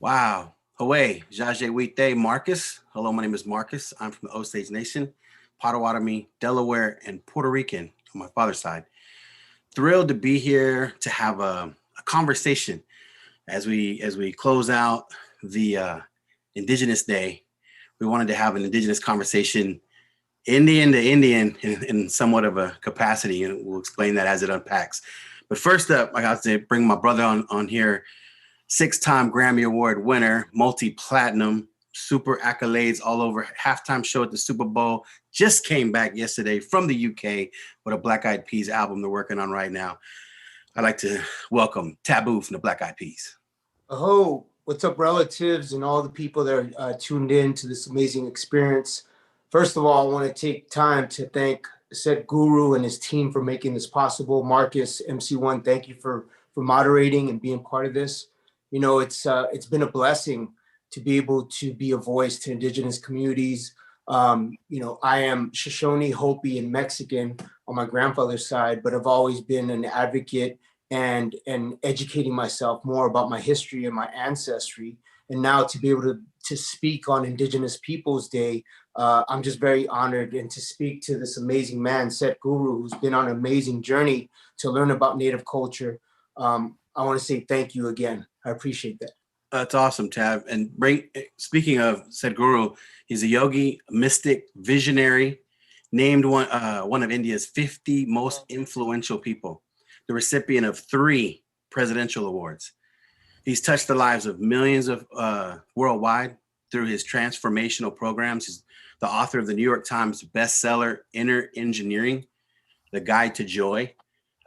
Wow. Hawaii, Jaje Wite, Marcus. Hello, my name is Marcus. I'm from the Osage Nation, Potawatomi, Delaware, and Puerto Rican on my father's side. Thrilled to be here to have a conversation as we close out the Indigenous Day. We wanted to have an Indigenous conversation, Indian to Indian, in somewhat of a capacity, and we'll explain that as it unpacks. But first up, I got to bring my brother on here, six-time Grammy Award winner, multi-platinum, super accolades all over. Halftime show at the Super Bowl. Just came back yesterday from the UK with a Black Eyed Peas album they're working on right now. I'd like to welcome Taboo from the Black Eyed Peas. Oh, what's up, relatives, and all the people that are tuned in to this amazing experience? First of all, I want to take time to thank Sadhguru and his team for making this possible. Marcus, MC1, thank you for moderating and being part of this. You know, it's been a blessing to be able to be a voice to Indigenous communities. I am Shoshone, Hopi, and Mexican on my grandfather's side, but I've always been an advocate and educating myself more about my history and my ancestry. And now to be able to speak on Indigenous Peoples Day, I'm just very honored, and to speak to this amazing man, Sadhguru, who's been on an amazing journey to learn about Native culture. I want to say thank you again. I appreciate that. That's awesome, Tab. And speaking of Sadhguru, he's a yogi, mystic, visionary, named one of India's 50 most influential people, the recipient of 3 presidential awards. He's touched the lives of millions of worldwide through his transformational programs. He's the author of the New York Times bestseller, Inner Engineering, The Guide to Joy.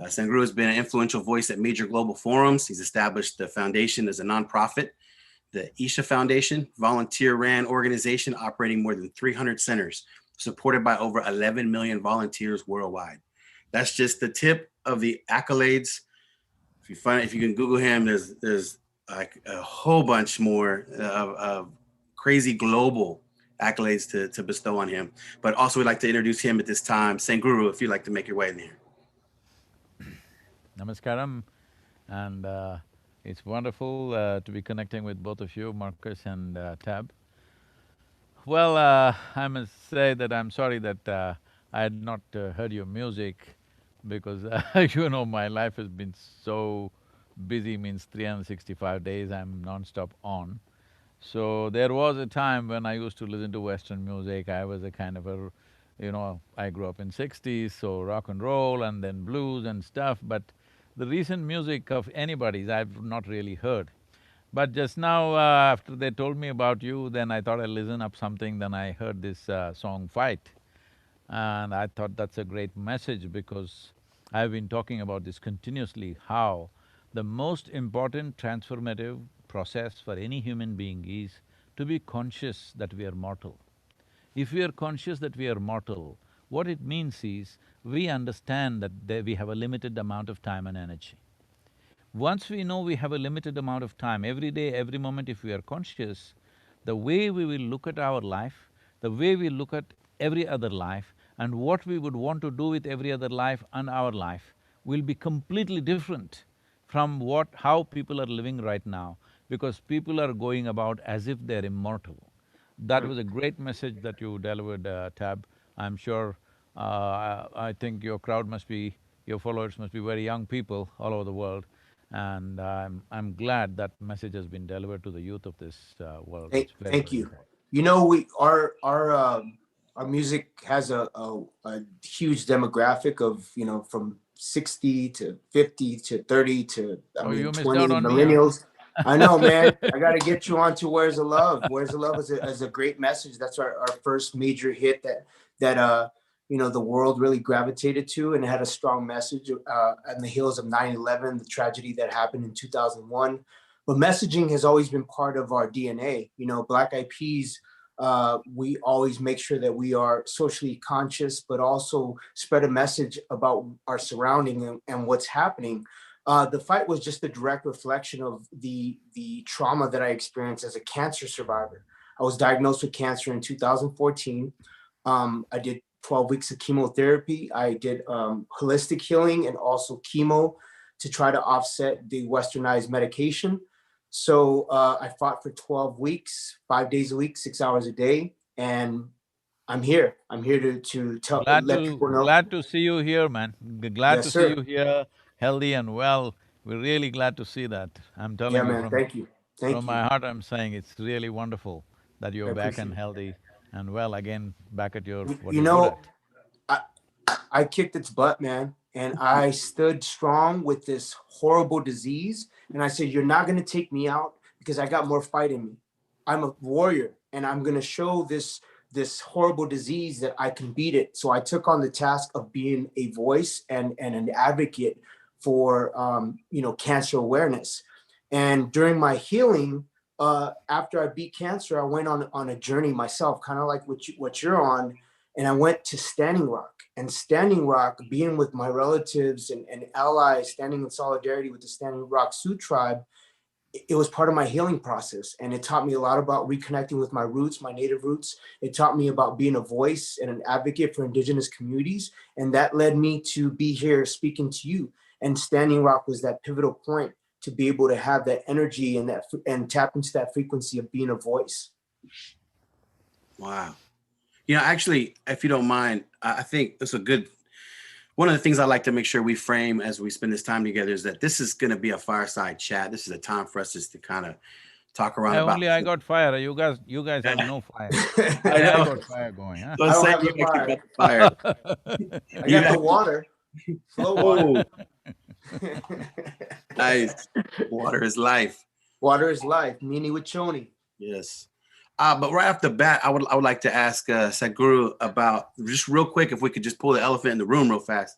Sadhguru has been an influential voice at major global forums. He's established the foundation as a nonprofit, the Isha Foundation, volunteer-ran organization operating more than 300 centers, supported by over 11 million volunteers worldwide. That's just the tip of the accolades. If you can Google him, there's like a whole bunch more of crazy global accolades to bestow on him. But also, we'd like to introduce him at this time. Sadhguru, if you'd like to make your way in here. Namaskaram, and it's wonderful to be connecting with both of you, Marcus and Tab. Well, I must say that I'm sorry that I had not heard your music because you know, my life has been so busy, means 365 days I'm non-stop on. So there was a time when I used to listen to Western music. I was a kind of a, I grew up in '60s, so rock and roll and then blues and stuff, but the recent music of anybody's I've not really heard. But just now, after they told me about you, then I thought I'd listen up something, then I heard this song Fight. And I thought that's a great message because I've been talking about this continuously, how the most important transformative process for any human being is to be conscious that we are mortal. If we are conscious that we are mortal, what it means is we understand that we have a limited amount of time and energy. Once we know we have a limited amount of time, every day, every moment, if we are conscious, the way we will look at our life, the way we look at every other life, and what we would want to do with every other life and our life will be completely different from how people are living right now, because people are going about as if they're immortal. That was a great message that you delivered, Tab. I'm sure, I think your crowd must be, your followers must be very young people all over the world, and I'm glad that message has been delivered to the youth of this world. It's very, Thank very you. important. You know, our music has a huge demographic of, from 60 to 50 to 30 to, I Oh, mean, you missed 20 out on me, huh? millennials. I know, man. I got to get you on to Where's the Love. Where's the Love is a great message. That's our first major hit that the world really gravitated to, and it had a strong message on the heels of 9/11, the tragedy that happened in 2001. But messaging has always been part of our DNA. You know, Black Eyed Peas, we always make sure that we are socially conscious, but also spread a message about our surrounding and what's happening. The fight was just a direct reflection of the trauma that I experienced as a cancer survivor. I was diagnosed with cancer in 2014. I did 12 weeks of chemotherapy. I did holistic healing and also chemo to try to offset the westernized medication. So I fought for 12 weeks, 5 days a week, 6 hours a day, and I'm here. I'm here to tell, let people know. Glad to see you here, man. Glad Yes, to see sir. you here, healthy and well. We're really glad to see that. I'm Yeah, telling you man. Thank you. from Thank you. my heart, I'm saying it's really wonderful that I you're back and appreciate healthy and well again, back at your… it. what You you're good know, at. I I kicked its butt, man, and I stood strong with this horrible disease. And I said, "You're not gonna take me out because I got more fight in me. I'm a warrior, and I'm gonna show this horrible disease that I can beat it." So I took on the task of being a voice and an advocate for cancer awareness. And during my healing, after I beat cancer, I went on a journey myself, kind of like what you're on, and I went to Standing Rock. And Standing Rock, being with my relatives and allies, standing in solidarity with the Standing Rock Sioux tribe, it was part of my healing process. And it taught me a lot about reconnecting with my roots, my native roots. It taught me about being a voice and an advocate for Indigenous communities. And that led me to be here speaking to you. And Standing Rock was that pivotal point to be able to have that energy and tap into that frequency of being a voice. Wow. Actually, if you don't mind, I think it's a good one of the things I like to make sure we frame as we spend this time together is that this is going to be a fireside chat. This is a time for us just to kind of talk around about. I got fire. You guys have no fire. I Only I know. got fire going, huh? So I don't say have you the gotta keep fire. up the fire. I You got the have- water, flow water. Oh, nice. Water is life. Water is life. Mini with Choni. Yes. But right off the bat, I would like to ask Sadhguru about just real quick if we could just pull the elephant in the room real fast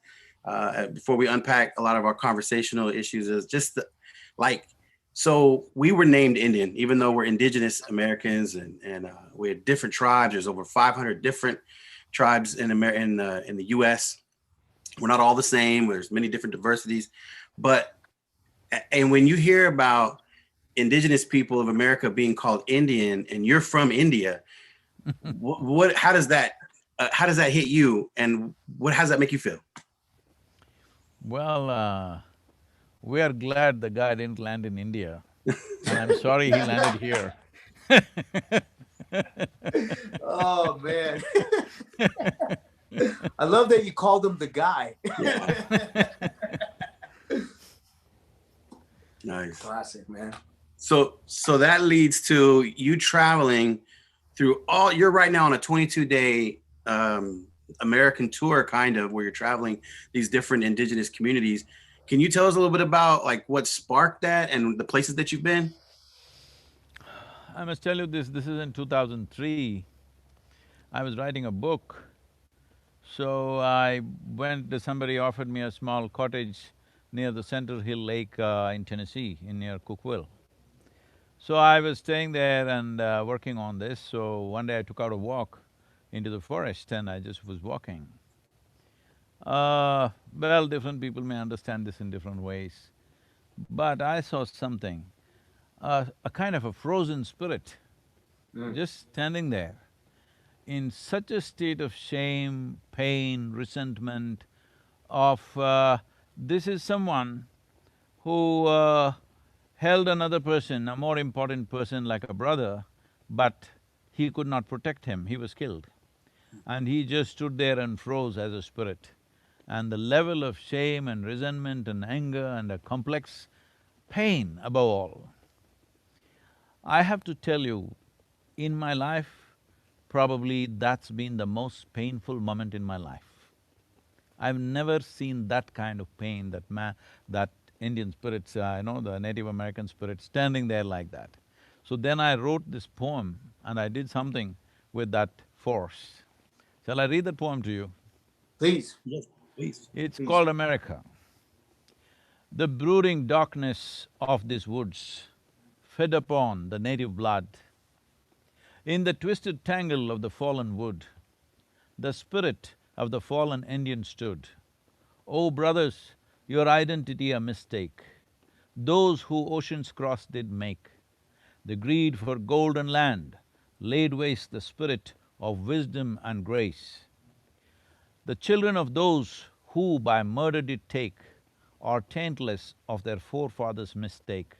before we unpack a lot of our conversational issues. Is just so we were named Indian, even though we're Indigenous Americans and we had different tribes. There's over 500 different tribes in the U.S. We're not all the same. There's many different diversities, and when you hear about Indigenous people of America being called Indian, and you're from India, how does that hit you, and how does that make you feel? Well, we are glad the guy didn't land in India, and I'm sorry he landed here. Oh man. I love that you called him the guy. Yeah. Nice. Classic, man. So that leads to you traveling through you're right now on a 22-day American tour, kind of, where you're traveling these different Indigenous communities. Can you tell us a little bit about like what sparked that and the places that you've been? I must tell you this is in 2003. I was writing a book, so somebody offered me a small cottage near the Center Hill Lake in Tennessee, near Cookville. So I was staying there and working on this, so one day I took out a walk into the forest and I just was walking. Well, different people may understand this in different ways, but I saw something, a kind of a frozen spirit just standing there in such a state of shame, pain, resentment this is someone who held another person, a more important person like a brother, but he could not protect him, he was killed. And he just stood there and froze as a spirit. And the level of shame and resentment and anger and a complex pain above all. I have to tell you, in my life, probably that's been the most painful moment in my life. I've never seen that kind of pain, that Indian spirits, the Native American spirit standing there like that. So then I wrote this poem and I did something with that force. Shall I read the poem to you? Please. Yes, please. It's Please. called America. The brooding darkness of these woods fed upon the native blood. In the twisted tangle of the fallen wood, the spirit of the fallen Indian stood. Oh brothers, your identity a mistake, those who oceans cross did make. The greed for gold and land laid waste the spirit of wisdom and grace. The children of those who by murder did take are taintless of their forefathers' mistake.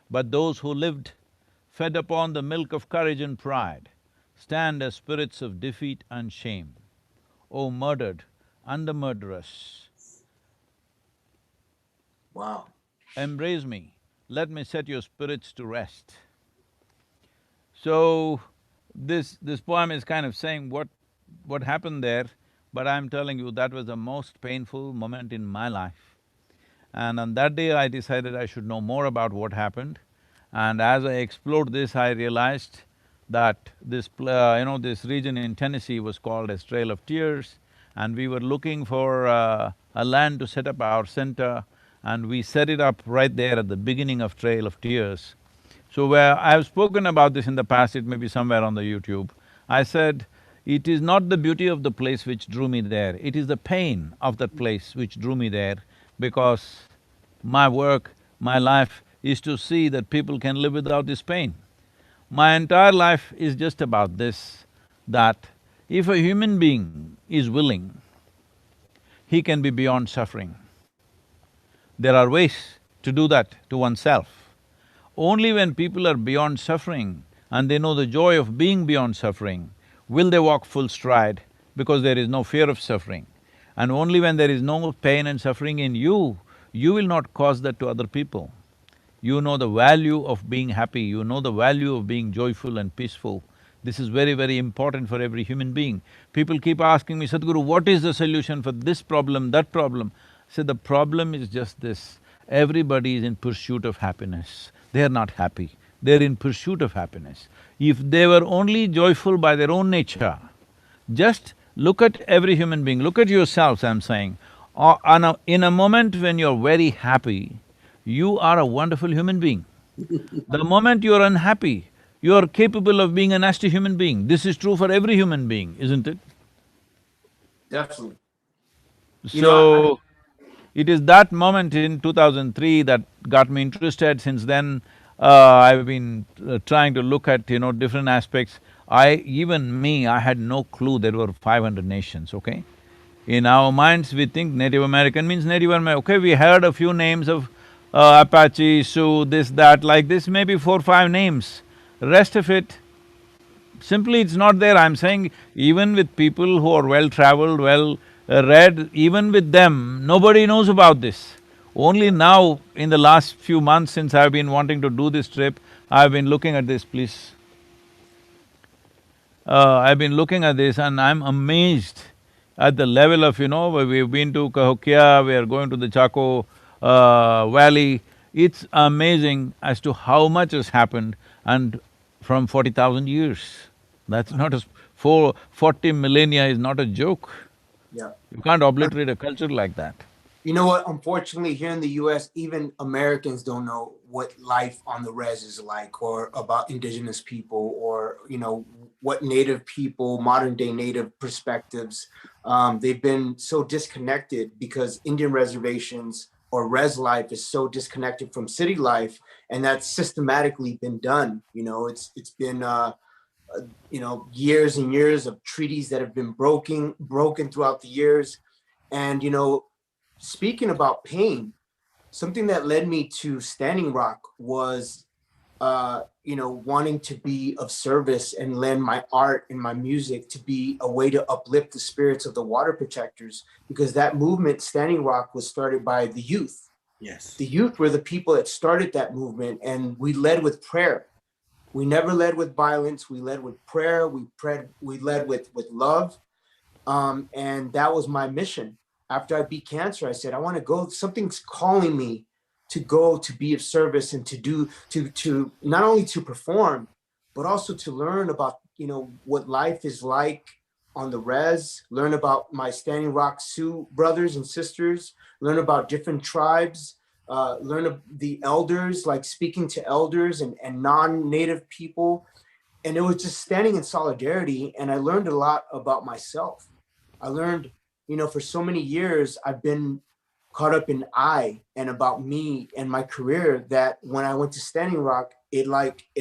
But those who lived, fed upon the milk of courage and pride, stand as spirits of defeat and shame. O murdered and the murderous, Wow. embrace me, let me set your spirits to rest. So, this poem is kind of saying what happened there, but I'm telling you that was the most painful moment in my life. And on that day I decided I should know more about what happened. And as I explored this, I realized that this region in Tennessee was called as Trail of Tears, and we were looking for a land to set up our center, and we set it up right there at the beginning of Trail of Tears. So where I've spoken about this in the past, it may be somewhere on the YouTube. I said, it is not the beauty of the place which drew me there, it is the pain of that place which drew me there, because my work, my life is to see that people can live without this pain. My entire life is just about this, that if a human being is willing, he can be beyond suffering. There are ways to do that to oneself. Only when people are beyond suffering and they know the joy of being beyond suffering, will they walk full stride, because there is no fear of suffering. And only when there is no pain and suffering in you, you will not cause that to other people. You know the value of being happy, you know the value of being joyful and peaceful. This is very, very important for every human being. People keep asking me, Sadhguru, what is the solution for this problem, that problem? I say, the problem is just this, everybody is in pursuit of happiness. They are not happy, they're in pursuit of happiness. If they were only joyful by their own nature, just look at every human being, look at yourselves, I'm saying. In a moment when you're very happy, you are a wonderful human being. The moment you're unhappy, you're capable of being a nasty human being. This is true for every human being, isn't it? Definitely. You know, So, it is that moment in 2003 that got me interested. Since then, I've been trying to look at, different aspects. Even me, I had no clue there were 500 nations, okay? In our minds, we think Native American means Native American. Okay, we heard a few names of Apache, Sioux, this, that, like this, maybe 4, 5 names. Rest of it, simply it's not there. I'm saying even with people who are well-traveled, well-read, even with them, nobody knows about this. Only now, in the last few months since I've been wanting to do this trip, I've been looking at this, please. I've been looking at this and I'm amazed at the level of, we've been to Cahokia, we are going to the Chaco Valley. It's amazing as to how much has happened, and from 40,000 years. That's not a… 40 millennia is not a joke. yeah. You can't obliterate a culture like that. You know what? Unfortunately, here in the US, even Americans don't know what life on the res is like, or about indigenous people, or, what native people, modern day native perspectives. They've been so disconnected because Indian reservations or res life is so disconnected from city life, and that's systematically been done. It's been years and years of treaties that have been broken throughout the years. And speaking about pain, something that led me to Standing Rock was, wanting to be of service and lend my art and my music to be a way to uplift the spirits of the water protectors, because that movement, Standing Rock, was started by the youth. Yes. The youth were the people that started that movement, and we led with prayer. We never led with violence. We led with prayer. We led with love. And that was my mission. After I beat cancer, I said, I want to go, something's calling me to go to be of service and to do, to not only to perform, but also to learn about, what life is like on the res, learn about my Standing Rock Sioux brothers and sisters, learn about different tribes, learn the elders, like speaking to elders and non-native people. And it was just standing in solidarity. And I learned a lot about myself. I learned, for so many years, I've been caught up in I and about me and my career, that when I went to Standing Rock, it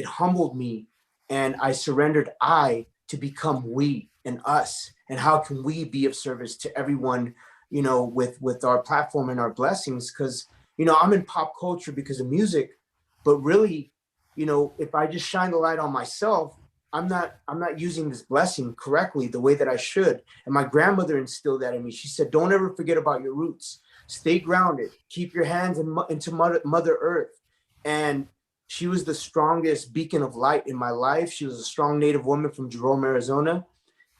humbled me, and I surrendered I to become we and us. And how can we be of service to everyone, with our platform and our blessings? Because, I'm in pop culture because of music, But really, if I just shine the light on myself, I'm not using this blessing correctly the way that I should. And my grandmother instilled that in me. She said, don't ever forget about your roots. Stay grounded. Keep your hands into Mother Earth. And she was the strongest beacon of light in my life. She was a strong Native woman from Jerome, Arizona.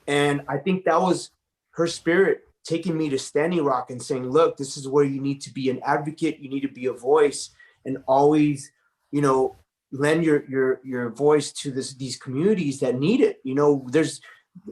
And I think that was her spirit taking me to Standing Rock and saying, look, this is where you need to be an advocate. You need to be a voice, and always, lend your voice to these communities that need it. There's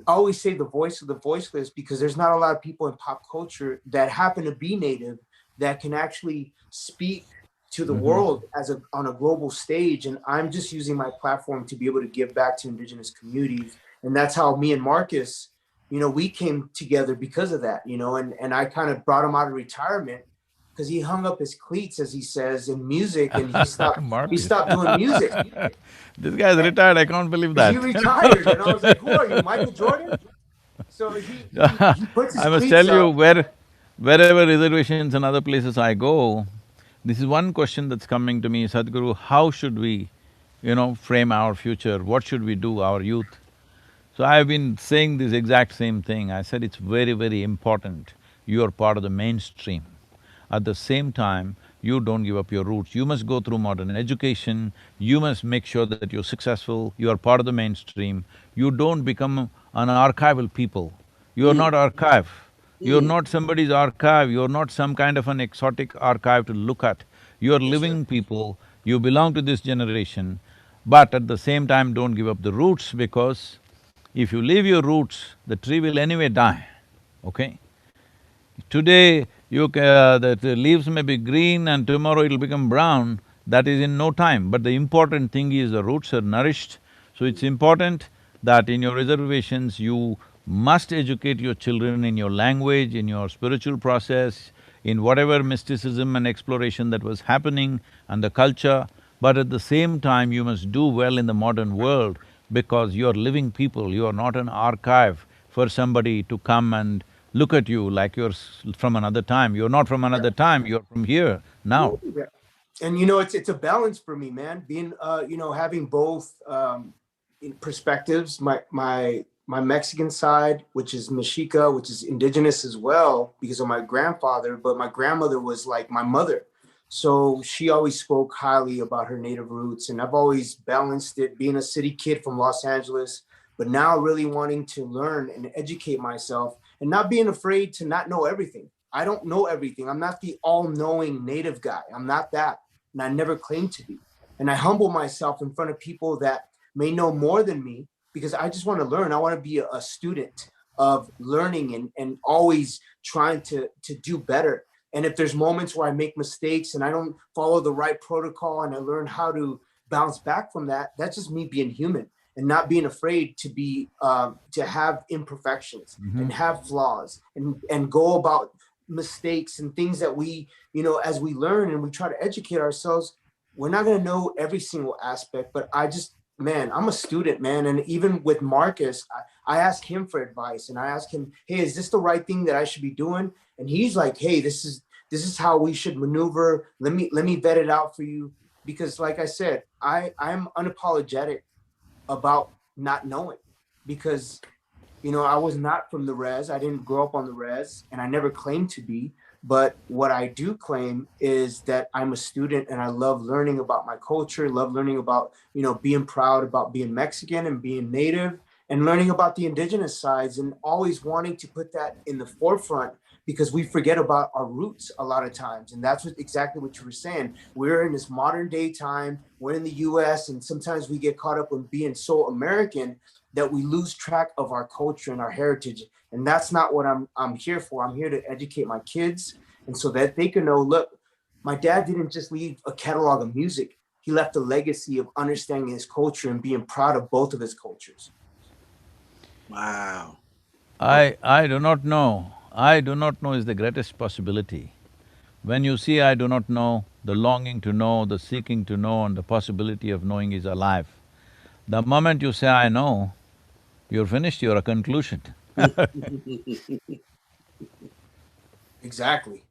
I always say the voice of the voiceless, because there's not a lot of people in pop culture that happen to be Native that can actually speak to the world on a global stage. And I'm just using my platform to be able to give back to Indigenous communities. And that's how me and Marcus, we came together because of that, and I kind of brought him out of retirement because he hung up his cleats, as he says, in music, and he Marcus. stopped doing music. This guy's retired, I can't believe that. He retired, and I was like, who are you, Michael Jordan? So he puts his I must cleats tell you, up. wherever reservations and other places I go, this is one question that's coming to me, Sadhguru, how should we, frame our future? What should we do, our youth? So I've been saying this exact same thing. I said it's very, very important you are part of the mainstream. At the same time, you don't give up your roots. You must go through modern education, you must make sure that you're successful, you are part of the mainstream. You don't become an archival people. You're not archive. You're not somebody's archive, you're not some kind of an exotic archive to look at. You're living people, you belong to this generation, but at the same time don't give up the roots, because if you leave your roots, the tree will anyway die, okay? Today, the leaves may be green and tomorrow it'll become brown, that is in no time. But the important thing is the roots are nourished. So it's important that in your reservations, you must educate your children in your language, in your spiritual process, in whatever mysticism and exploration that was happening and the culture. But at the same time, you must do well in the modern world, because you're living people, you are not an archive for somebody to come and look at you like you're from another time. You're not from another time, you're from here, now. Yeah. And it's a balance for me, man. Being having both perspectives. My Mexican side, which is Mexica, which is indigenous as well, because of my grandfather, but my grandmother was like my mother. So she always spoke highly about her native roots. And I've always balanced it, being a city kid from Los Angeles, but now really wanting to learn and educate myself and not being afraid to not know everything. I don't know everything. I'm not the all-knowing native guy. I'm not that. And I never claimed to be. And I humble myself in front of people that may know more than me, because I just want to learn. I want to be a student of learning and always trying to do better. And if there's moments where I make mistakes and I don't follow the right protocol and I learn how to bounce back from that, that's just me being human and not being afraid to have imperfections and have flaws and go about mistakes and things that we, as we learn and we try to educate ourselves, we're not going to know every single aspect. But man, I'm a student, man. And even with Marcus, I ask him for advice, and I ask him, hey, is this the right thing that I should be doing? And he's like, hey, this is how we should maneuver. Let me vet it out for you. Because like I said, I'm unapologetic about not knowing, because I was not from the res. I didn't grow up on the res, and I never claimed to be. But what I do claim is that I'm a student and I love learning about my culture, love learning about, being proud about being Mexican and being Native, and learning about the indigenous sides, and always wanting to put that in the forefront, because we forget about our roots a lot of times. And that's exactly what you were saying. We're in this modern day time, we're in the US, and sometimes we get caught up in being so American that we lose track of our culture and our heritage. And that's not what I'm here for. I'm here to educate my kids, and so that they can know, look, my dad didn't just leave a catalog of music. He left a legacy of understanding his culture and being proud of both of his cultures. Wow. I do not know. I do not know is the greatest possibility. When you see I do not know, the longing to know, the seeking to know, and the possibility of knowing is alive. The moment you say I know, you're finished, you're a conclusion. Exactly.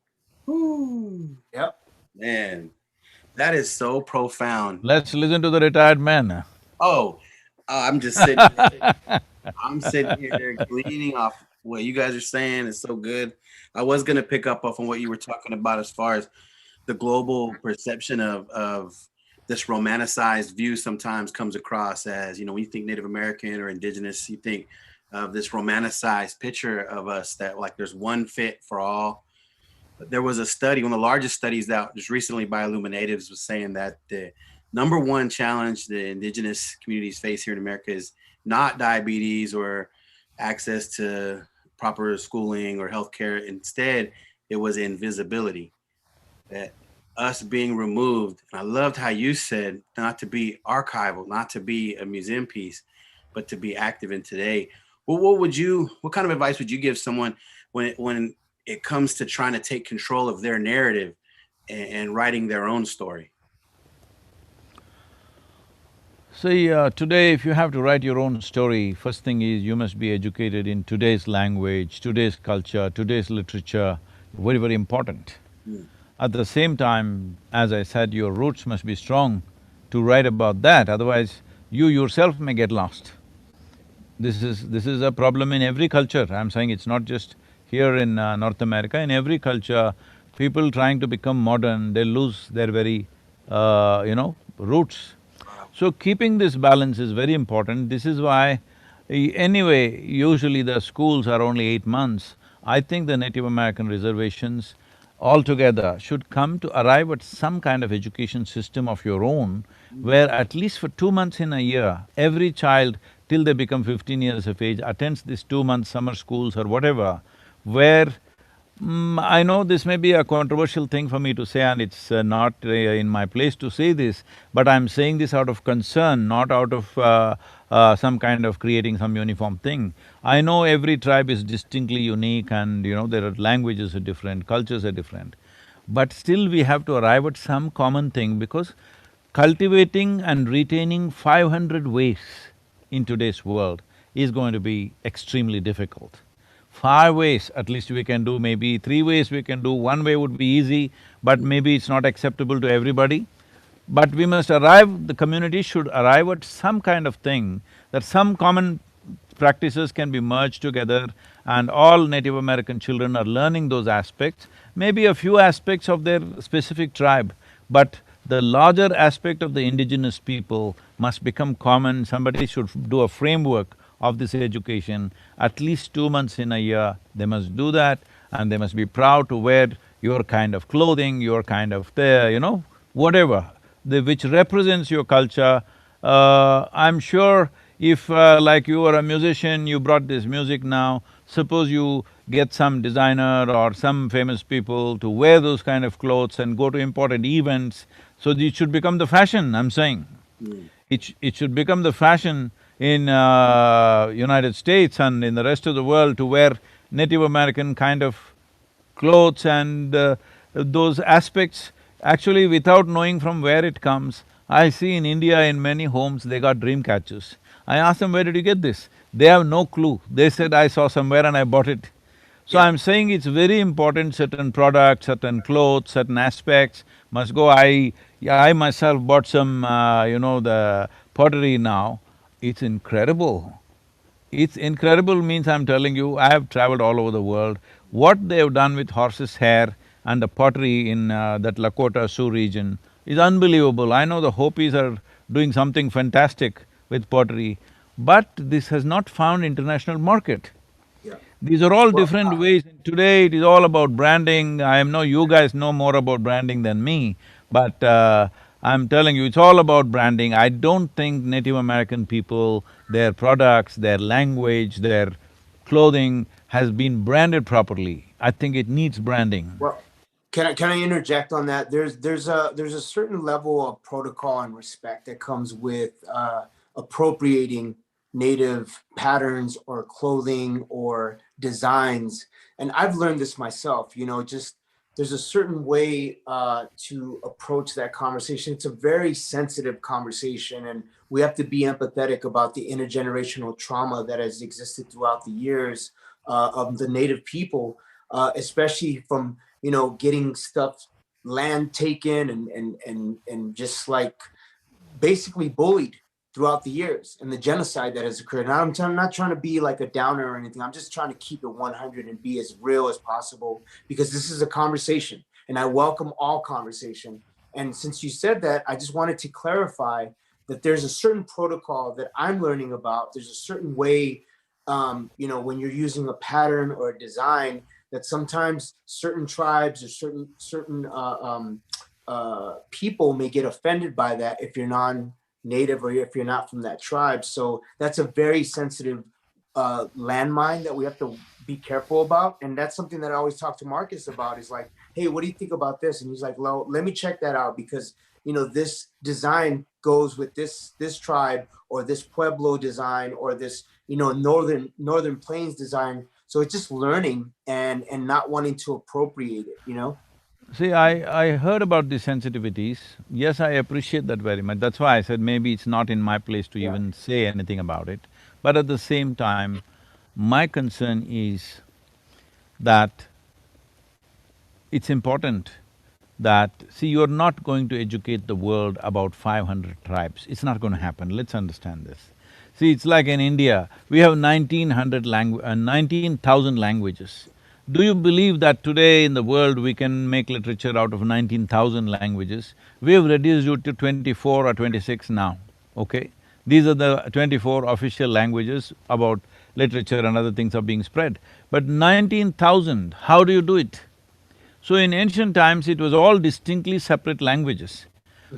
Woo. Yep. Man, That is so profound. Let's listen to the retired man. Oh, I'm just sitting here. I'm sitting here gleaning off what you guys are saying. It's so good. I was gonna pick up off on what you were talking about as far as the global perception of this romanticized view sometimes comes across as, you know, when you think Native American or indigenous, you think of this romanticized picture of us that like there's one fit for all. But there was a study, one of the largest studies out just recently by Illuminatives was saying that the number one challenge the indigenous communities face here in America is not diabetes or access to proper schooling or healthcare. Instead, it was invisibility, that us being removed. And I loved how you said not to be archival, not to be a museum piece, but to be active in today. Well, what kind of advice would you give someone when it comes to trying to take control of their narrative and writing their own story? See, today if you have to write your own story, first thing is you must be educated in today's language, today's culture, today's literature, very, very important. Mm. At the same time, as I said, your roots must be strong to write about that, otherwise you yourself may get lost. This is a problem in every culture. I'm saying it's not just here in North America. In every culture, people trying to become modern, they lose their very, roots. So keeping this balance is very important. This is why, anyway, usually the schools are only 8 months. I think the Native American reservations altogether should come to arrive at some kind of education system of your own, where at least for 2 months in a year, every child till they become 15 years of age attends these 2 month summer schools or whatever, where I know this may be a controversial thing for me to say and it's not in my place to say this, but I'm saying this out of concern, not out of some kind of creating some uniform thing. I know every tribe is distinctly unique and there are languages are different, cultures are different. But still we have to arrive at some common thing because cultivating and retaining 500 ways in today's world is going to be extremely difficult. 5 ways at least we can do, maybe 3 ways we can do, 1 way would be easy, but maybe it's not acceptable to everybody. But we must arrive, the community should arrive at some kind of thing, that some common practices can be merged together and all Native American children are learning those aspects, maybe a few aspects of their specific tribe, but the larger aspect of the indigenous people must become common. Somebody should do a framework of this education, at least 2 months in a year, they must do that and they must be proud to wear your kind of clothing, your kind of whatever, which represents your culture. I'm sure if like you are a musician, you brought this music now, suppose you get some designer or some famous people to wear those kind of clothes and go to important events, so it should become the fashion, I'm saying. Mm. It should become the fashion in United States and in the rest of the world to wear Native American kind of clothes and those aspects. Actually, without knowing from where it comes, I see in India in many homes they got dream catchers. I asked them, where did you get this? They have no clue. They said, I saw somewhere and I bought it. So Yeah. I'm saying it's very important, certain products, certain clothes, certain aspects must go. I myself bought some, the pottery now. It's incredible. It's incredible means I'm telling you, I have traveled all over the world. What they have done with horse's hair and the pottery in that Lakota Sioux region is unbelievable. I know the Hopis are doing something fantastic with pottery, but this has not found international market. Yeah. These are all Well, different ways. Today it is all about branding. I know you guys know more about branding than me, but I'm telling you, it's all about branding. I don't think Native American people, their products, their language, their clothing has been branded properly. I think it needs branding. well, can I interject on that? There's a certain level of protocol and respect that comes with appropriating native patterns or clothing or designs, and I've learned this myself. Just there's a certain way to approach that conversation. It's a very sensitive conversation, and we have to be empathetic about the intergenerational trauma that has existed throughout the years of the native people, especially from getting stuff. land taken and just like basically bullied throughout the years and the genocide that has occurred. And I'm not trying to be like a downer or anything. I'm just trying to keep it 100 and be as real as possible, because this is a conversation and I welcome all conversation. And since you said that, I just wanted to clarify that there's a certain protocol that I'm learning about. There's a certain way, when you're using a pattern or a design, that sometimes certain tribes or certain people may get offended by that if you're non-native or if you're not from that tribe. So that's a very sensitive landmine that we have to be careful about. And that's something that I always talk to Marcus about, is like, hey, what do you think about this? And he's like, well, let me check that out, because this design goes with this tribe or this Pueblo design or this northern plains design. So it's just learning and not wanting to appropriate it. See, I heard about the sensitivities. Yes, I appreciate that very much. That's why I said maybe it's not in my place to even say anything about it. But at the same time, my concern is that it's important that, see, you're not going to educate the world about 500 tribes. It's not going to happen, let's understand this. See, it's like in India, we have 19,000 languages. Do you believe that today in the world we can make literature out of 19,000 languages? We have reduced it to 24 or 26 now, okay? These are the 24 official languages about literature and other things are being spread. But 19,000, how do you do it? So in ancient times, it was all distinctly separate languages.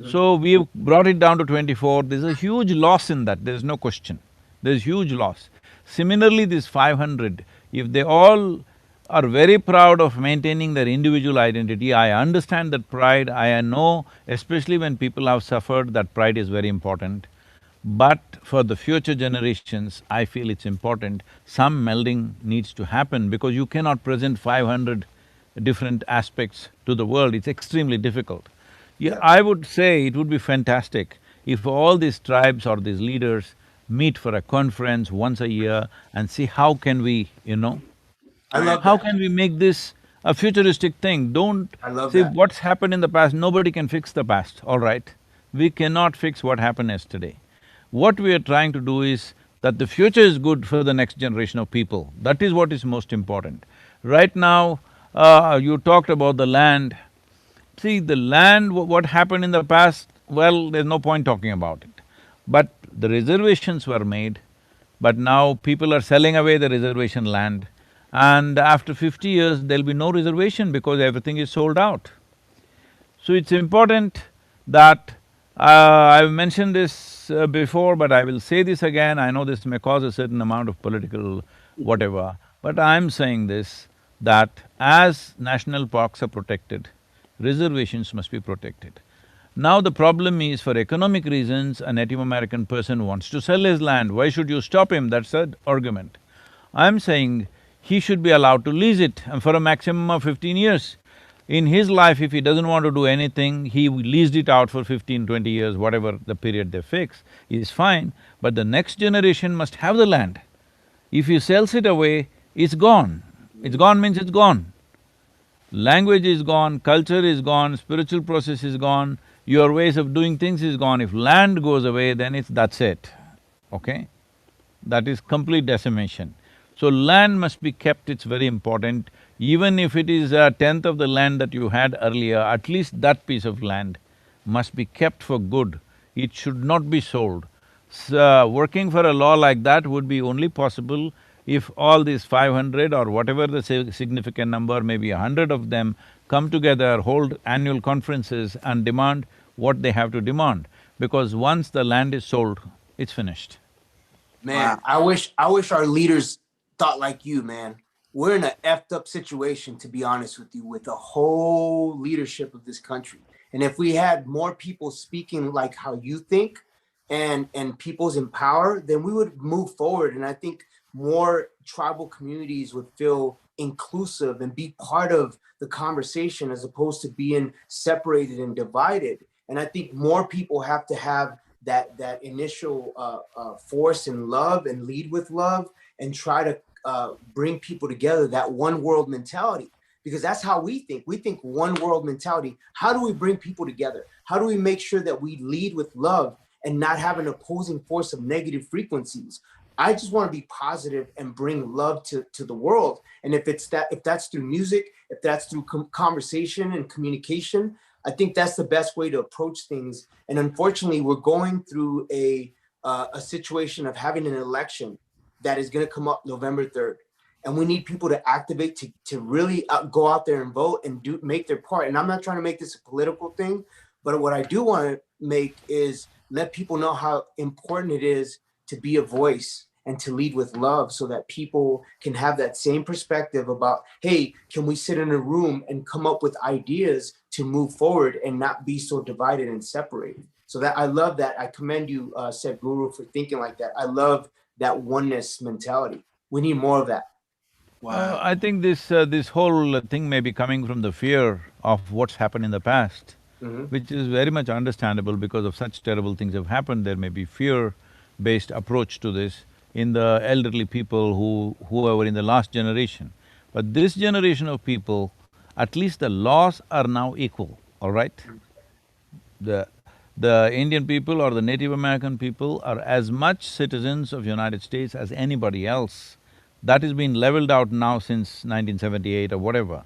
So we've brought it down to 24, there's a huge loss in that, there's no question. There's huge loss. Similarly, this 500, if they all are very proud of maintaining their individual identity, I understand that pride, I know, especially when people have suffered, that pride is very important. But for the future generations, I feel it's important, some melding needs to happen, because you cannot present 500 different aspects to the world, it's extremely difficult. Yeah, I would say it would be fantastic if all these tribes or these leaders meet for a conference once a year and see how can we, I love how that. can we make this a futuristic thing? Don't… I love see, that. what's happened in the past, nobody can fix the past, all right? We cannot fix what happened yesterday. What we are trying to do is that the future is good for the next generation of people. That is what is most important. Right now, you talked about the land. See, the land, what happened in the past, well, there's no point talking about it. But the reservations were made, but now people are selling away the reservation land, and after 50 years, there'll be no reservation because everything is sold out. So it's important that… I've mentioned this before, but I will say this again, I know this may cause a certain amount of political whatever, but I'm saying this, that as national parks are protected, reservations must be protected. Now the problem is, for economic reasons, a Native American person wants to sell his land, why should you stop him? That's the argument. I'm saying he should be allowed to lease it and for a maximum of 15 years. In his life, if he doesn't want to do anything, he leased it out for 15, 20 years, whatever the period they fix, is fine, but the next generation must have the land. If he sells it away, it's gone. It's gone means it's gone. Language is gone, culture is gone, spiritual process is gone, your ways of doing things is gone. If land goes away, then that's it, okay? That is complete decimation. So land must be kept, it's very important. Even if it is a tenth of the land that you had earlier, at least that piece of land must be kept for good. It should not be sold. Working for a law like that would be only possible if all these 500 or whatever the significant number, maybe 100 of them, come together, hold annual conferences and demand what they have to demand. Because once the land is sold, it's finished. Man, wow. I wish our leaders thought like you, man. We're in an effed up situation, to be honest with you, with the whole leadership of this country. And if we had more people speaking like how you think and people's in power, then we would move forward. And I think more tribal communities would feel inclusive and be part of the conversation as opposed to being separated and divided. And I think more people have to have that initial force and love and lead with love and try to bring people together, that one world mentality. because that's how we think. We think one world mentality. How do we bring people together? How do we make sure that we lead with love and not have an opposing force of negative frequencies? I just want to be positive and bring love to the world. And if that's through music, if that's through conversation and communication, I think that's the best way to approach things. And unfortunately, we're going through a situation of having an election that is going to come up November 3rd. And we need people to activate to really go out there and vote and make their part. And I'm not trying to make this a political thing, but what I do want to make is let people know how important it is to be a voice and to lead with love, so that people can have that same perspective about, hey, can we sit in a room and come up with ideas to move forward and not be so divided and separated? So that I love that. I commend you, Sadhguru, for thinking like that. I love that oneness mentality. We need more of that. Wow. I think this whole thing may be coming from the fear of what's happened in the past, which is very much understandable because of such terrible things have happened. There may be fear-based approach to this in the elderly people who were in the last generation. But this generation of people, at least the laws are now equal, all right? The Indian people or the Native American people are as much citizens of United States as anybody else. That has been leveled out now since 1978 or whatever.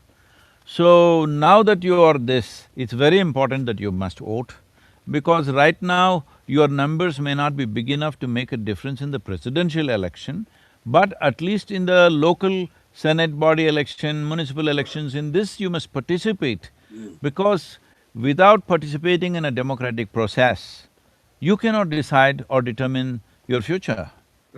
So now that you are this, it's very important that you must vote, because right now your numbers may not be big enough to make a difference in the presidential election, but at least in the local Senate body election, municipal elections, in this you must participate, because without participating in a democratic process, you cannot decide or determine your future.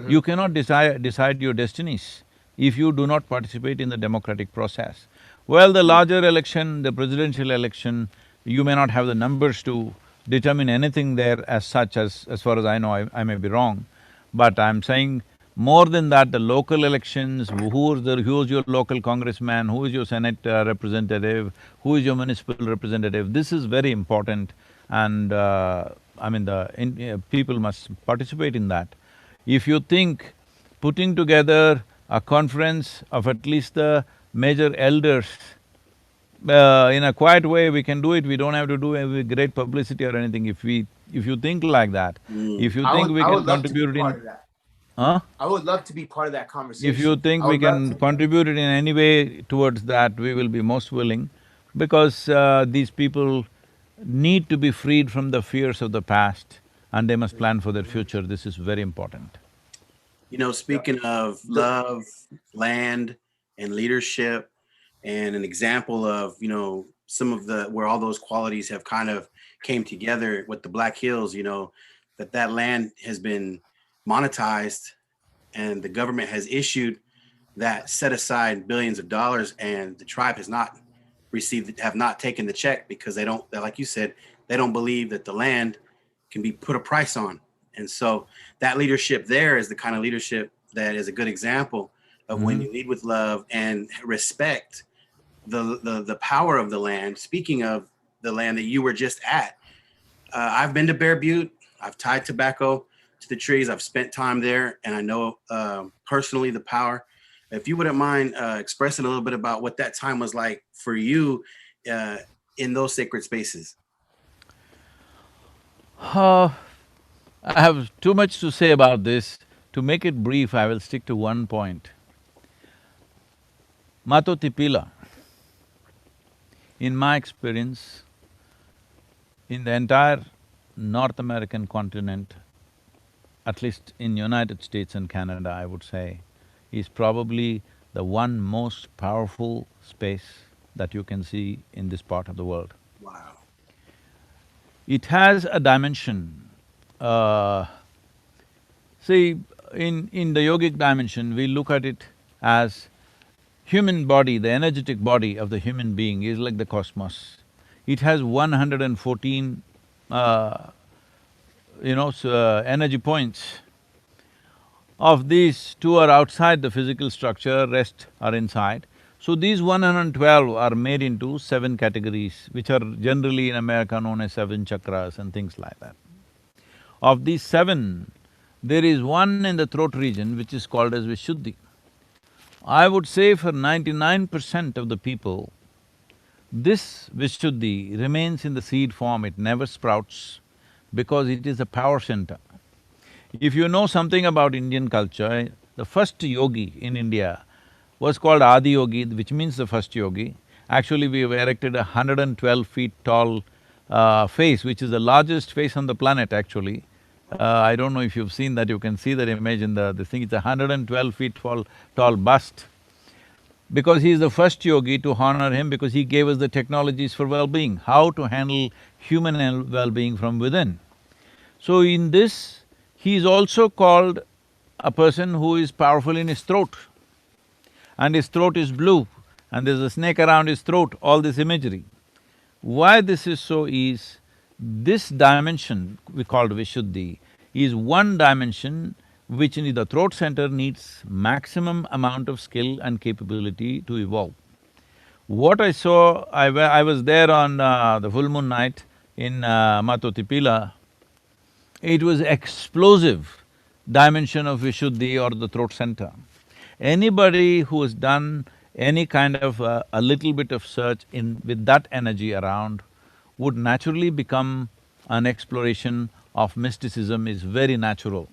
You cannot decide your destinies if you do not participate in the democratic process. Well, the larger election, the presidential election, you may not have the numbers to determine anything there as such, as far as I know, I may be wrong. But I'm saying more than that, the local elections, who's your local congressman, who is your Senate representative, who is your municipal representative, this is very important, and I mean people must participate in that. If you think putting together a conference of at least the major elders, in a quiet way, we can do it, we don't have to do it with great publicity or anything. If you think like that, if you think we can contribute in… Huh? I would love to be part of that conversation. If you think we can contribute in any way towards that, we will be most willing, because these people need to be freed from the fears of the past and they must plan for their future. This is very important. You know, speaking of love, land, and leadership, and an example of, you know, some of the where all those qualities have kind of came together with the Black Hills, you know, that land has been monetized and the government has issued that set aside billions of dollars, and the tribe has not have not taken the check because they don't, like you said, they don't believe that the land can be put a price on. And so that leadership there is the kind of leadership that is a good example of when you lead with love and respect the power of the land. Speaking of the land that you were just at, I've been to Bear Butte. I've tied tobacco to the trees. I've spent time there, and I know personally the power. If you wouldn't mind expressing a little bit about what that time was like for you in those sacred spaces. I have too much to say about this. To make it brief, I will stick to one point. Mato Tipila, in my experience, in the entire North American continent, at least in United States and Canada, I would say, is probably the one most powerful space that you can see in this part of the world. Wow. It has a dimension. See, in the yogic dimension, we look at it as human body, the energetic body of the human being is like the cosmos. It has 114, energy points. Of these, two are outside the physical structure, rest are inside. So these 112 are made into 7 categories, which are generally in America known as 7 chakras and things like that. Of these 7, there is one in the throat region which is called as Vishuddhi. I would say for 99% of the people, this Vishuddhi remains in the seed form, it never sprouts because it is a power center. If you know something about Indian culture, the first yogi in India was called Adi Yogi, which means the first yogi. Actually, we have erected a 112 feet tall face, which is the largest face on the planet actually. I don't know if you've seen that, you can see that image in this thing, it's a 112 feet tall bust. Because he is the first yogi, to honor him, because he gave us the technologies for well-being, how to handle human well-being from within. So in this, he is also called a person who is powerful in his throat, and his throat is blue, and there's a snake around his throat, all this imagery. Why this is so is, this dimension we called Vishuddhi is one dimension which in the throat center needs maximum amount of skill and capability to evolve. What I saw, I was there on the full moon night in Matotipila. It was explosive dimension of Vishuddhi or the throat center. Anybody who has done any kind of a little bit of search with that energy around would naturally become an exploration of mysticism is very natural.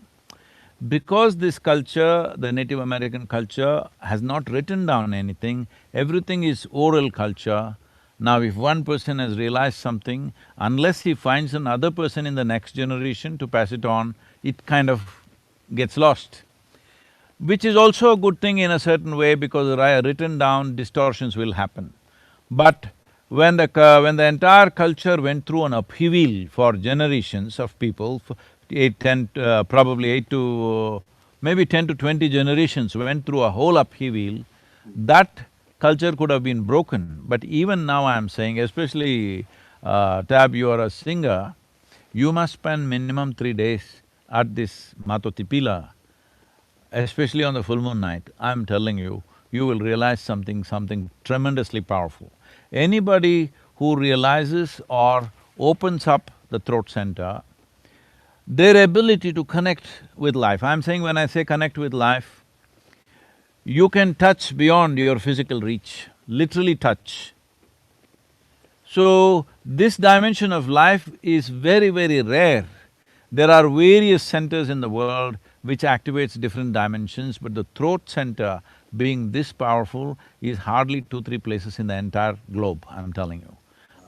Because this culture, the Native American culture, has not written down anything, everything is oral culture. Now if one person has realized something, unless he finds another person in the next generation to pass it on, it kind of gets lost. Which is also a good thing in a certain way, because written down distortions will happen. But when the entire culture went through an upheaval for generations of people, probably 8 to maybe 10 to 20 generations went through a whole upheaval, that culture could have been broken. But even now I'm saying, especially Tab, you are a singer, you must spend minimum 3 days at this Matotipila, especially on the full moon night. I'm telling you, you will realize something tremendously powerful. Anybody who realizes or opens up the throat center, their ability to connect with life, I'm saying when I say connect with life, you can touch beyond your physical reach, literally touch. So, this dimension of life is very, very rare. There are various centers in the world which activates different dimensions, but the throat center being this powerful is hardly 2, 3 places in the entire globe, I'm telling you.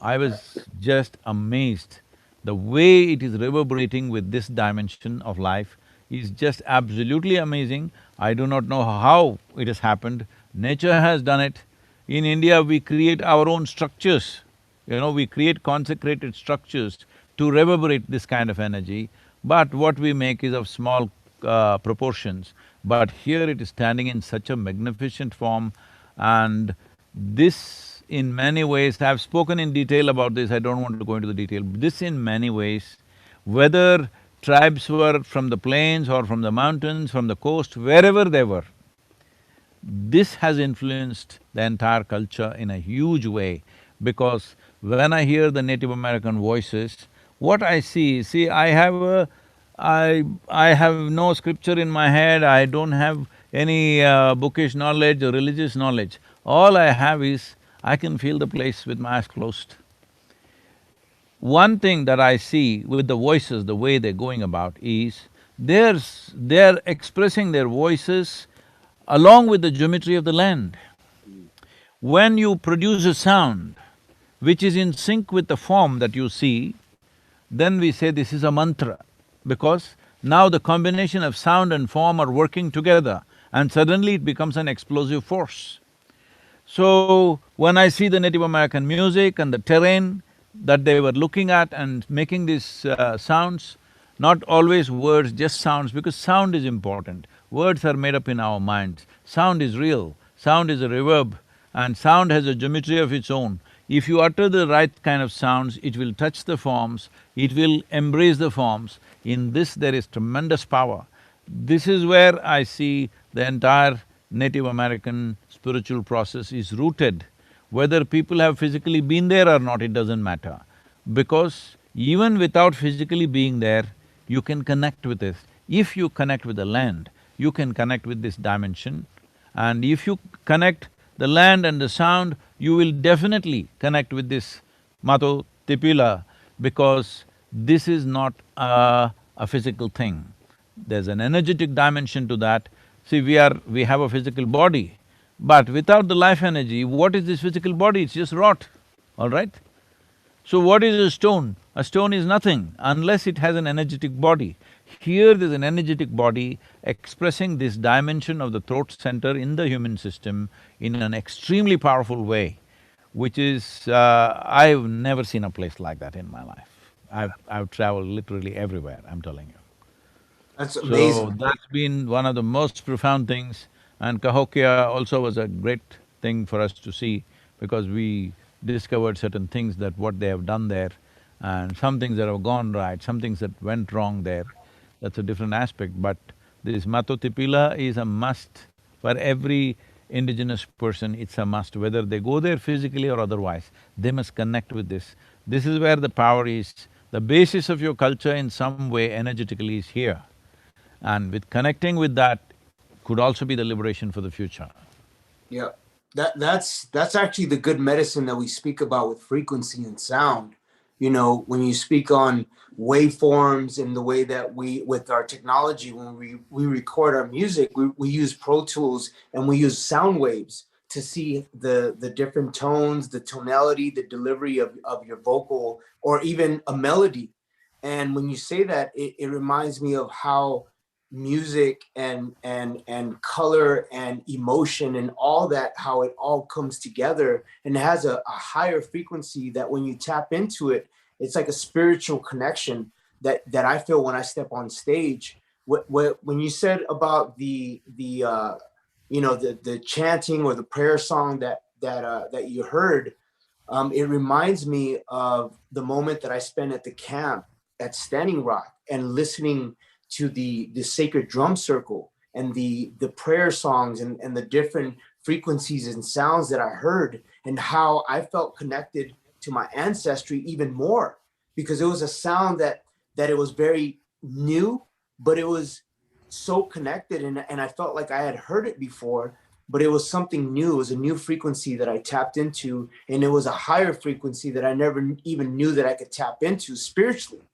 I was just amazed. The way it is reverberating with this dimension of life is just absolutely amazing. I do not know how it has happened. Nature has done it. In India, we create our own structures. We create consecrated structures to reverberate this kind of energy, but what we make is of small proportions. But here it is standing in such a magnificent form, and this in many ways, I've spoken in detail about this, I don't want to go into the detail. This in many ways, whether tribes were from the plains or from the mountains, from the coast, wherever they were, this has influenced the entire culture in a huge way, because when I hear the Native American voices, what I see, I have no scripture in my head, I don't have any bookish knowledge or religious knowledge. All I have is, I can feel the place with my eyes closed. One thing that I see with the voices, the way they're going about is, they're expressing their voices along with the geometry of the land. When you produce a sound which is in sync with the form that you see, then we say this is a mantra, because now the combination of sound and form are working together and suddenly it becomes an explosive force. So, when I see the Native American music and the terrain that they were looking at and making these sounds, not always words, just sounds, because sound is important. Words are made up in our minds. Sound is real, sound is a reverb, and sound has a geometry of its own. If you utter the right kind of sounds, it will touch the forms, it will embrace the forms. In this there is tremendous power. This is where I see the entire Native American spiritual process is rooted. Whether people have physically been there or not, it doesn't matter. Because even without physically being there, you can connect with this. If you connect with the land, you can connect with this dimension, And if you connect the land and the sound, you will definitely connect with this Mato Tipila, because this is not a physical thing. There's an energetic dimension to that. See, we have a physical body, but without the life energy, what is this physical body? It's just rot, all right? So what is a stone? A stone is nothing unless it has an energetic body. Here there's an energetic body expressing this dimension of the throat center in the human system in an extremely powerful way, which is… I've never seen a place like that in my life. I've traveled literally everywhere, I'm telling you. That's So amazing. that's been one of the most profound things, and Cahokia also was a great thing for us to see, because we discovered certain things that what they have done there, and some things that have gone right, some things that went wrong there. That's a different aspect, but this Matotipila is a must for every indigenous person. It's a must, whether they go there physically or otherwise, they must connect with this. This is where the power is. The basis of your culture in some way energetically is here. And with connecting with that could also be the liberation for the future. Yeah, that's actually the good medicine that we speak about with frequency and sound. You know, when you speak on waveforms and the way that we, with our technology, when we record our music, we use Pro Tools and we use sound waves to see the different tones, the tonality, the delivery of your vocal, or even a melody. And when you say that, it reminds me of how music and color and emotion and all that, how it all comes together and has a higher frequency that when you tap into it, it's like a spiritual connection that I feel when I step on stage. When you said about the you know, the chanting or the prayer song that you heard, it reminds me of the moment that I spent at the camp at Standing Rock and listening to the sacred drum circle and the prayer songs and the different frequencies and sounds that I heard, and how I felt connected to my ancestry even more, because it was a sound that it was very new, but it was so connected, and I felt like I had heard it before, but it was something new. It was a new frequency that I tapped into, and it was a higher frequency that I never even knew that I could tap into spiritually.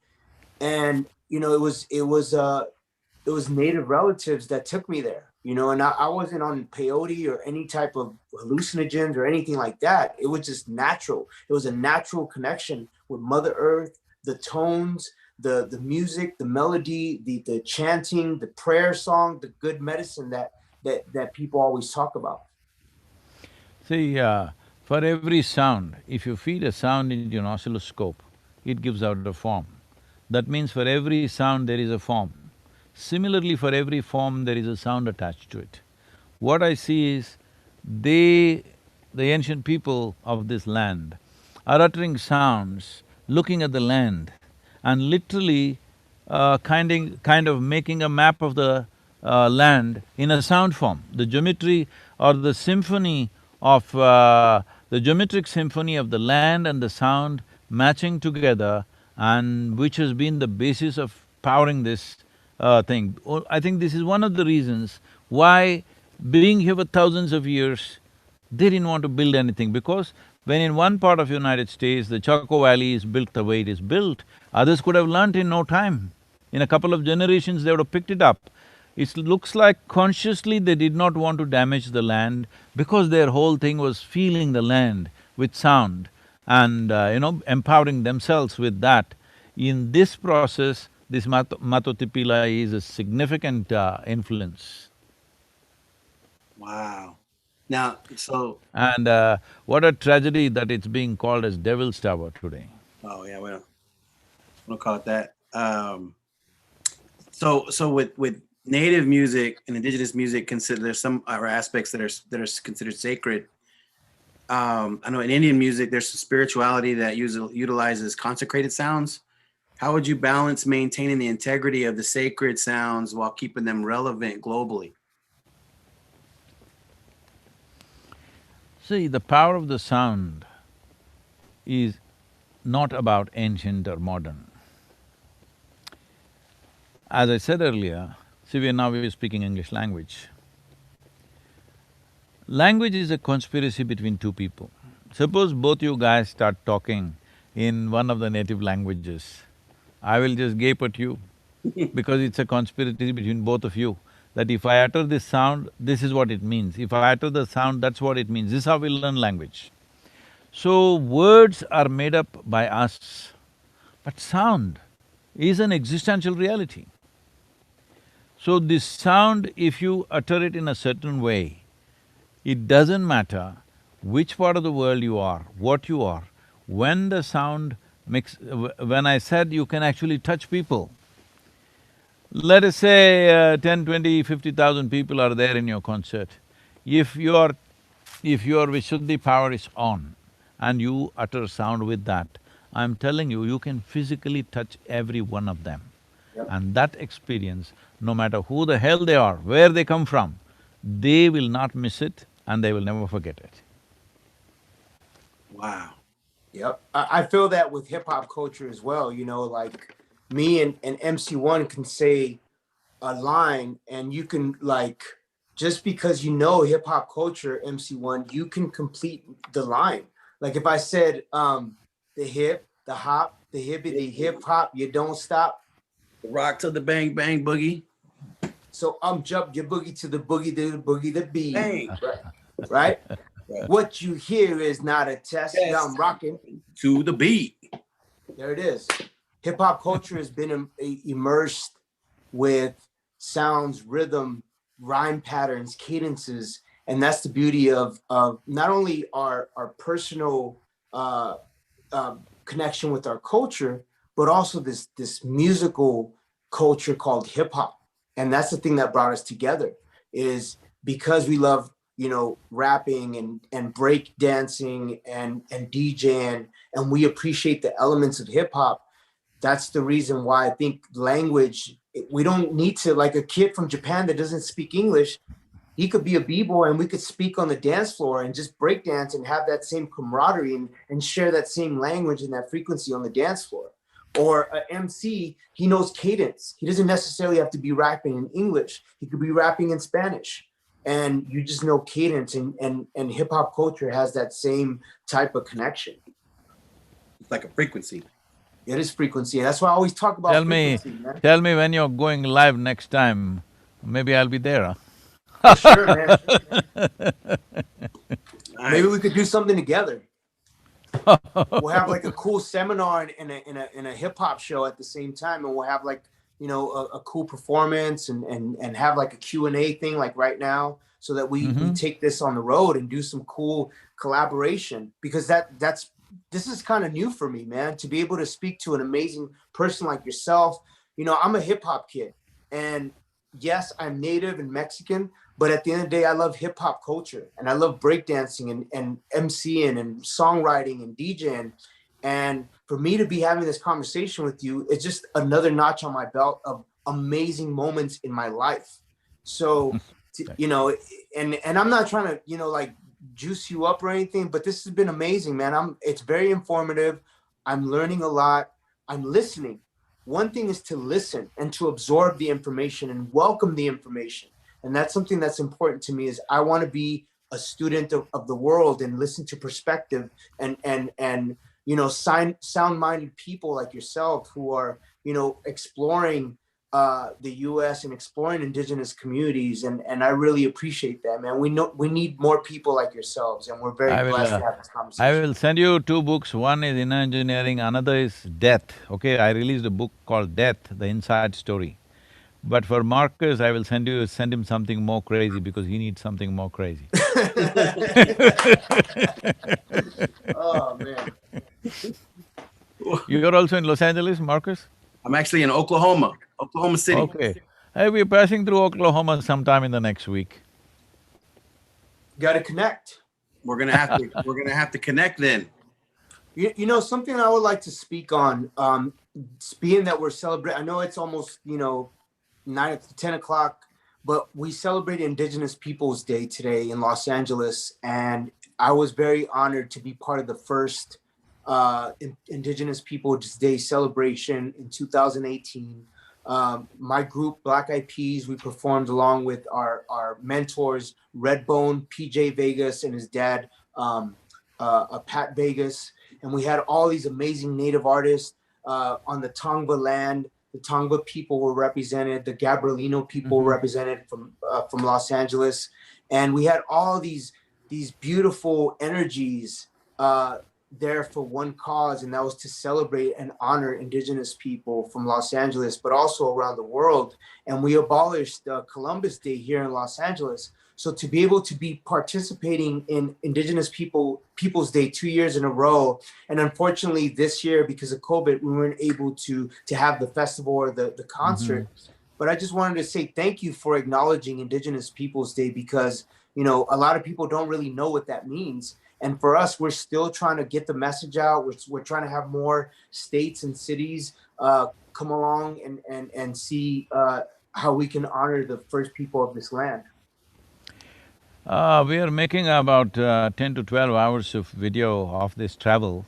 And you know, it was native relatives that took me there, you know, and I wasn't on peyote or any type of hallucinogens or anything like that. It was just natural. It was a natural connection with Mother Earth, the tones, the music, the melody, the chanting, the prayer song, the good medicine that people always talk about. See, for every sound, if you feed a sound into an oscilloscope, it gives out a form. That means for every sound there is a form. Similarly, for every form there is a sound attached to it. What I see is the ancient people of this land are uttering sounds, looking at the land, and literally kind of making a map of the land in a sound form. The geometry or the symphony of… the geometric symphony of the land and the sound matching together, and which has been the basis of powering this thing. I think this is one of the reasons why, being here for thousands of years, they didn't want to build anything, because when in one part of United States the Chaco Valley is built the way it is built, others could have learnt in no time. In a couple of generations they would have picked it up. It looks like consciously they did not want to damage the land, because their whole thing was feeling the land with sound and empowering themselves with that. In this process, this Matotipila is a significant influence. Wow. Now, so And what a tragedy that it's being called as Devil's Tower today. oh yeah, well, we'll call it that. So with native music and indigenous music, consider there's some other aspects that are considered sacred. I know in Indian music there's some spirituality that utilizes consecrated sounds. How would you balance maintaining the integrity of the sacred sounds while keeping them relevant globally? See, the power of the sound is not about ancient or modern. As I said earlier, see, we're speaking English language. Language is a conspiracy between two people. Suppose both you guys start talking in one of the native languages, I will just gape at you because it's a conspiracy between both of you. That if I utter this sound, this is what it means. If I utter the sound, that's what it means. This is how we learn language. So, words are made up by us, but sound is an existential reality. So, this sound, if you utter it in a certain way, it doesn't matter which part of the world you are, what you are. When the sound when I said you can actually touch people, let us say 10, 20, 50,000 people are there in your concert. If your Vishuddhi power is on and you utter sound with that, I'm telling you, you can physically touch every one of them. Yep. And that experience, no matter who the hell they are, where they come from, they will not miss it and they will never forget it. Wow. Yep. I feel that with hip hop culture as well. You know, like me and MC1 can say a line and you can like, just because you know hip hop culture, MC1, you can complete the line. Like if I said the hip, the hop, the hippie, the hip hop, you don't stop. The rock to the bang bang boogie. So jump your boogie to the boogie the beat. Bang. Right? Right. What you hear is not a test. Yes. I'm rocking To the beat. There it is. Hip hop culture has been immersed with sounds, rhythm, rhyme patterns, cadences, and that's the beauty of not only our personal connection with our culture, but also this musical culture called hip hop. And that's the thing that brought us together, is because we love, you know, rapping and break dancing and DJing, and we appreciate the elements of hip hop. That's the reason why I think language, we don't need to, like a kid from Japan that doesn't speak English, he could be a b-boy and we could speak on the dance floor and just break dance and have that same camaraderie and share that same language and that frequency on the dance floor. Or an MC, he knows cadence. He doesn't necessarily have to be rapping in English. He could be rapping in Spanish. And you just know cadence, and hip hop culture has that same type of connection. It's like a frequency. It is frequency. And that's why I always talk about frequency, man. Tell me when you're going live next time, maybe I'll be there, huh? For sure, man. Nice. Maybe we could do something together. We'll have like a cool seminar and a hip hop show at the same time, and we'll have like, you know, a cool performance and have like a Q&A thing like right now, so that we take this on the road and do some cool collaboration, because this is kind of new for me, man, to be able to speak to an amazing person like yourself. You know, I'm a hip hop kid, and yes, I'm native and Mexican, but at the end of the day, I love hip hop culture, and I love breakdancing and MCing and songwriting and DJing. And for me to be having this conversation with you, it's just another notch on my belt of amazing moments in my life. So, you know, and I'm not trying to, you know, like juice you up or anything, but this has been amazing, man. It's very informative. I'm learning a lot. I'm listening. One thing is to listen and to absorb the information and welcome the information. And that's something that's important to me, is I want to be a student of the world and listen to perspective and you know, sound-minded people like yourself who are, you know, exploring the U.S. and exploring indigenous communities, and I really appreciate that, man. We need more people like yourselves, and we're very blessed to have this conversation. I will send you two books. One is Inner Engineering, another is Death. Okay, I released a book called Death, the Inside Story. But for Marcus, I will send him something more crazy, because he needs something more crazy. Oh man. You're also in Los Angeles, Marcus? I'm actually in Oklahoma City. Okay. Hey, we're passing through Oklahoma sometime in the next week. Got to connect. We're gonna have to connect then. You know, something I would like to speak on, being that we're celebrating, I know it's almost, you know, 10 o'clock, but we celebrate Indigenous Peoples Day today in Los Angeles. And I was very honored to be part of the first Indigenous Peoples Day celebration in 2018. My group, Black Eyed Peas, we performed along with our mentors, Redbone, PJ Vegas, and his dad, Pat Vegas. And we had all these amazing native artists on the Tongva land. The Tongva people were represented. The Gabrielino people were represented from Los Angeles, and we had all these beautiful energies there for one cause, and that was to celebrate and honor Indigenous people from Los Angeles, but also around the world. And we abolished Columbus Day here in Los Angeles. So to be able to be participating in Indigenous Peoples Day 2 years in a row, and unfortunately this year because of COVID, we weren't able to have the festival or the concert. But I just wanted to say thank you for acknowledging Indigenous Peoples Day, because a lot of people don't really know what that means. And for us, we're still trying to get the message out. We're trying to have more states and cities come along and see how we can honor the first people of this land. We are making about 10 to 12 hours of video of this travel.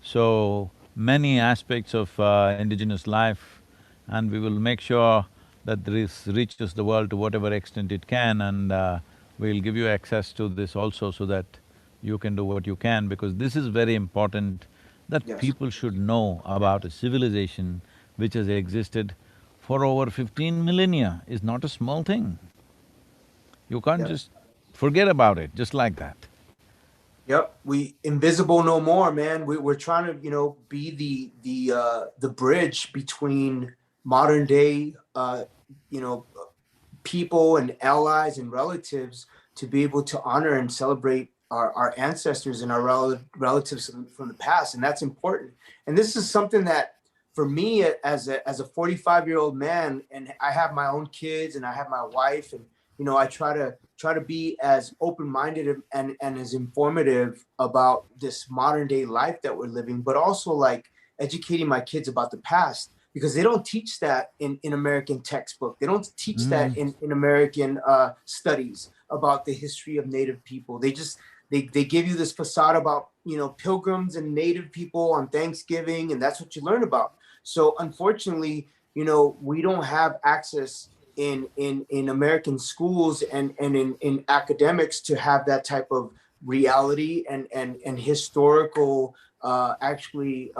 So, many aspects of indigenous life, and we will make sure that this reaches the world to whatever extent it can, and we'll give you access to this also so that you can do what you can, because this is very important that Yes. people should know about a civilization which has existed for over 15 millennia. Is not a small thing. You can't Yes. just forget about it just like that. Yep, we invisible no more, man. We're trying to, be the bridge between modern day, people and allies and relatives to be able to honor and celebrate our ancestors and our relatives from the past, and that's important. And this is something that, for me, as a 45-year-old man, and I have my own kids and I have my wife, and I try to be as open-minded and as informative about this modern day life that we're living, but also like educating my kids about the past, because they don't teach that in American textbook. They don't teach that in American studies about the history of Native people. They give you this facade about pilgrims and Native people on Thanksgiving, and that's what you learn about. So unfortunately, we don't have access in American schools and in academics to have that type of reality and historical actually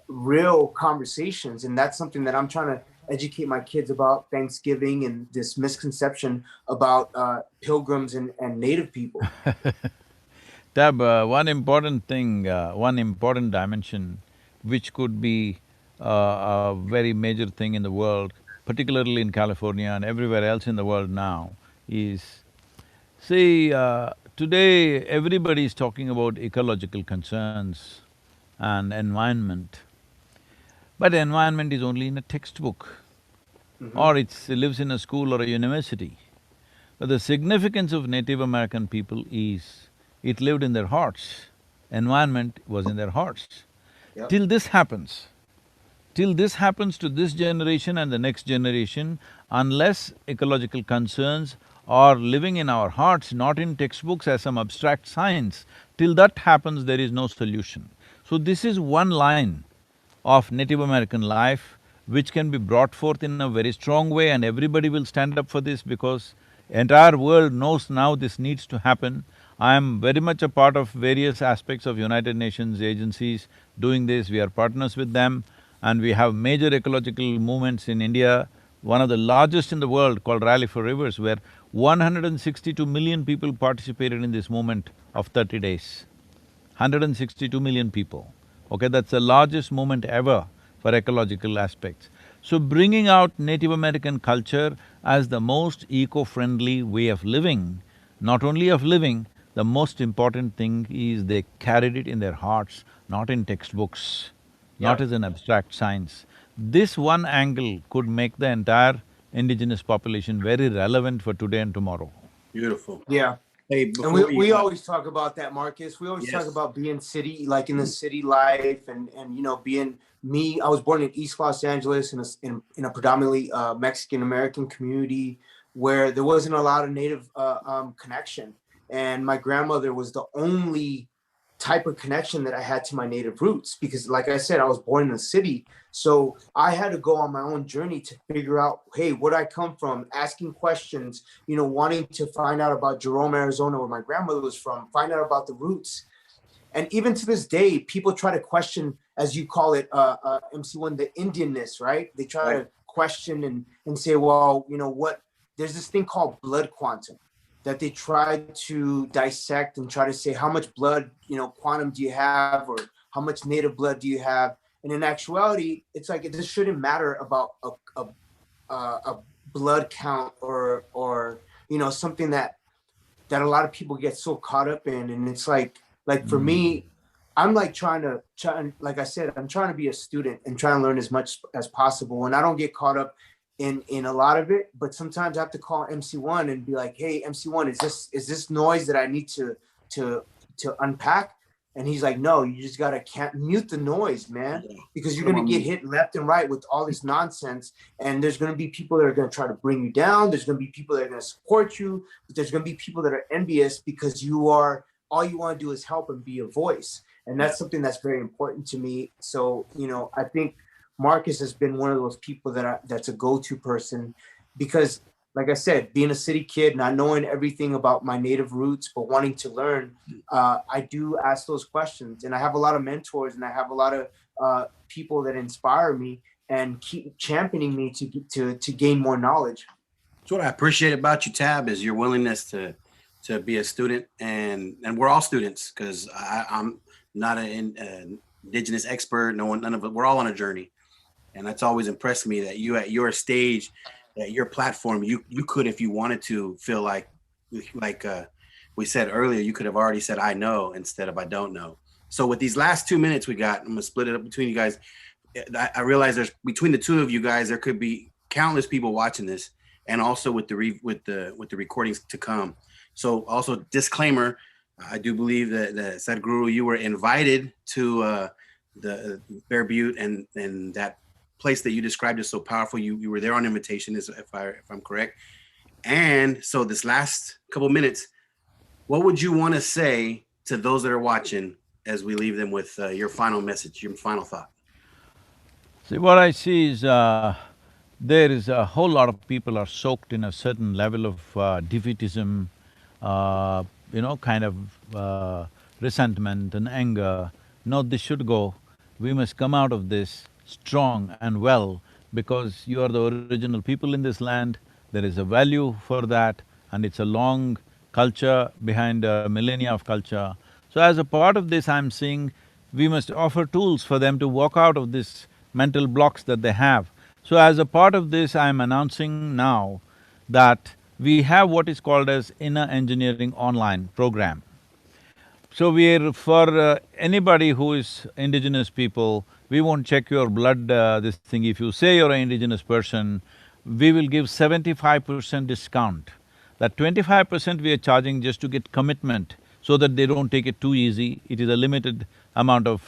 real conversations. And that's something that I'm trying to educate my kids about Thanksgiving and this misconception about pilgrims and Native people. Tab, one important thing, one important dimension which could be a very major thing in the world, particularly in California and everywhere else in the world now, is… See, today everybody is talking about ecological concerns and environment, but environment is only in a textbook or it lives in a school or a university. But the significance of Native American people is, it lived in their hearts, environment was in their hearts. Yep. Till this happens to this generation and the next generation, unless ecological concerns are living in our hearts, not in textbooks as some abstract science, till that happens, there is no solution. So this is one line of Native American life which can be brought forth in a very strong way, and everybody will stand up for this because entire world knows now this needs to happen. I am very much a part of various aspects of United Nations agencies doing this. We are partners with them, and we have major ecological movements in India, one of the largest in the world, called Rally for Rivers, where 162 million people participated in this movement of 30 days. 162 million people. Okay, that's the largest movement ever for ecological aspects. So bringing out Native American culture as the most eco-friendly way of living, not only of living, the most important thing is they carried it in their hearts, not in textbooks, not Yeah. as an abstract science. This one angle could make the entire indigenous population very relevant for today and tomorrow. Beautiful. Yeah. Hey, And before we always talk about that, Marcus. We always talk yes, about being city, like in the city life, and being me. I was born in East Los Angeles in a predominantly Mexican American community where there wasn't a lot of Native connection, and my grandmother was the only type of connection that I had to my native roots, because like I said, I was born in the city. So I had to go on my own journey to figure out, hey, where I come from, asking questions, wanting to find out about Jerome, Arizona, where my grandmother was from, find out about the roots. And even to this day, people try to question, as you call it, MC1, the Indianness, right? They try to question and say, well, what, there's this thing called blood quantum that they try to dissect and try to say how much blood, quantum do you have, or how much native blood do you have? And in actuality, it's like, this shouldn't matter about a blood count or something that a lot of people get so caught up in. And it's like for me, I'm like like I said, I'm trying to be a student and trying to learn as much as possible. And I don't get caught up in a lot of it, but sometimes I have to call MC1 and be like, hey, MC1, is this noise that I need to unpack? And he's like, no, you just gotta mute the noise, man, because you're gonna get hit left and right with all this nonsense. And there's gonna be people that are gonna try to bring you down. There's gonna be people that are gonna support you, but there's gonna be people that are envious because all you want to do is help and be a voice. And that's something that's very important to me. So, I think Marcus has been one of those people that's a go-to person, because like I said, being a city kid, not knowing everything about my native roots, but wanting to learn, I do ask those questions. And I have a lot of mentors, and I have a lot of people that inspire me and keep championing me to gain more knowledge. So what I appreciate about you, Tab, is your willingness to be a student, and we're all students, because I'm not an Indigenous expert. None of it. We're all on a journey, and that's always impressed me that you, at your stage, at your platform, you could, if you wanted to, feel like we said earlier, you could have already said I know instead of I don't know. So with these last 2 minutes we got, I'm gonna split it up between you guys. I realize there's, between the two of you guys, there could be countless people watching this, and also with the recordings to come. So also disclaimer, I do believe that Sadhguru, you were invited to the Bear Butte and that place that you described as so powerful. You were there on invitation, if I'm correct. And so this last couple minutes, what would you want to say to those that are watching as we leave them with your final message, your final thought? See, what I see is there is a whole lot of people are soaked in a certain level of defeatism, kind of resentment and anger. No, this should go. We must come out of this strong and well, because you are the original people in this land. There is a value for that, and it's a long culture behind a millennia of culture. So as a part of this, I'm seeing we must offer tools for them to walk out of this mental blocks that they have. So as a part of this, I'm announcing now that we have what is called as Inner Engineering Online program. So we're… for anybody who is Indigenous people, we won't check your blood, this thing. If you say you're an Indigenous person, we will give 75% discount. That 25% we are charging just to get commitment, so that they don't take it too easy. It is a limited amount of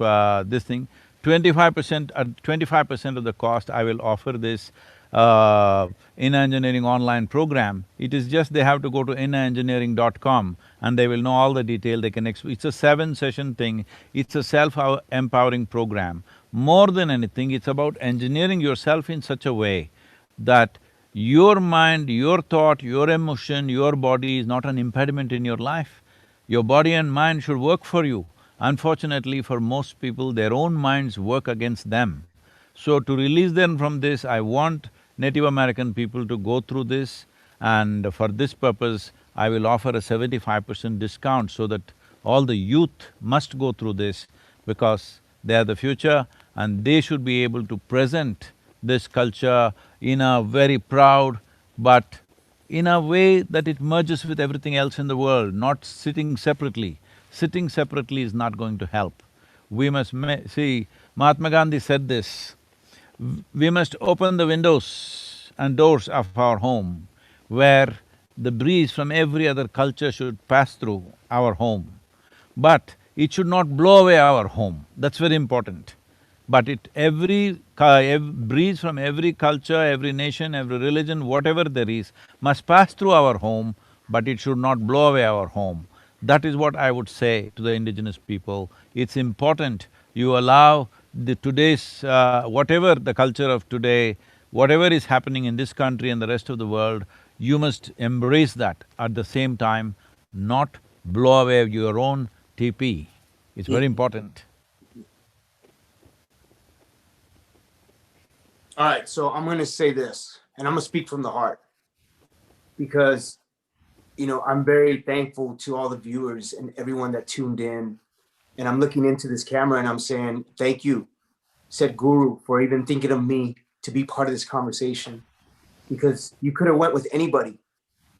this thing. 25% of the cost, I will offer this Inner Engineering Online program. It is just they have to go to innerengineering.com and they will know all the detail. They can… it's a 7-session thing. It's a self-empowering program. More than anything, it's about engineering yourself in such a way that your mind, your thought, your emotion, your body is not an impediment in your life. Your body and mind should work for you. Unfortunately, for most people, their own minds work against them. So to release them from this, I want Native American people to go through this, and for this purpose, I will offer a 75% discount, so that all the youth must go through this, because they are the future and they should be able to present this culture in a very proud, but in a way that it merges with everything else in the world, not sitting separately. Sitting separately is not going to help. We must see, Mahatma Gandhi said this, we must open the windows and doors of our home where the breeze from every other culture should pass through our home. But it should not blow away our home, that's very important. But every breeze from every culture, every nation, every religion, whatever there is, must pass through our home, but it should not blow away our home. That is what I would say to the indigenous people. It's important you allow the today's… whatever the culture of today, whatever is happening in this country and the rest of the world, you must embrace that. At the same time, not blow away your own TP. It's very important. All right, so I'm going to say this, and I'm going to speak from the heart, because I'm very thankful to all the viewers and everyone that tuned in. And I'm looking into this camera and I'm saying, thank you, Sadhguru, for even thinking of me to be part of this conversation, because you could have went with anybody,